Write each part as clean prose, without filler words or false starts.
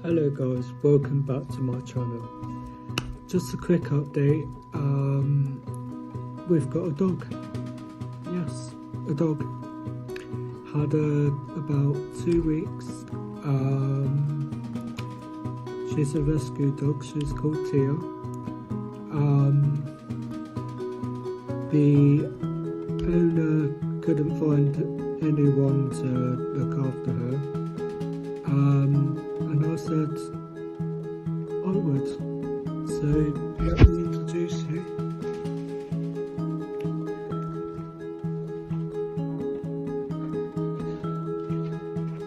Hello guys, welcome back to my channel. Just a quick update, we've got a dog. Yes, a dog. Had her about 2 weeks. She's a rescue dog, she's called Tia. The owner couldn't find anyone to look after her. And I said I would. So let me introduce you.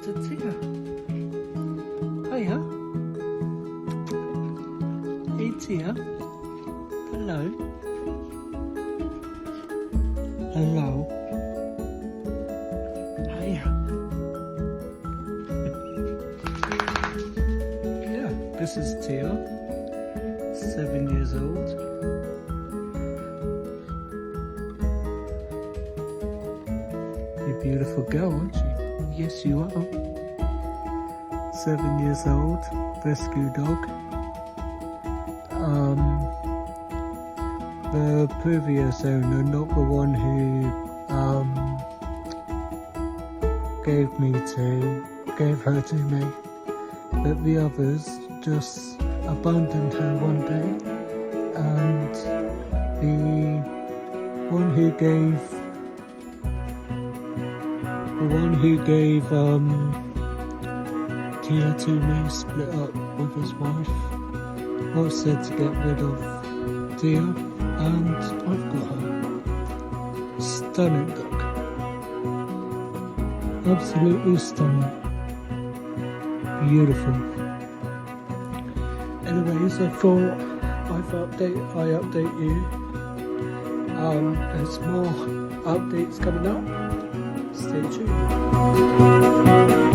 To Tia. Hiya. Hey Tia. Hello. Hello. This is Tia, 7 years old. You're a beautiful girl, aren't you? Yes, you are. 7 years old, rescue dog. The previous owner, not the one who gave her to me, but the others just abandoned her one day, and the one who gave Tia to me split up with his wife. I said to get rid of Tia, and I've got her. Stunning dog, absolutely stunning, beautiful. Anyways, I thought I update you. There's more updates coming up. Stay tuned.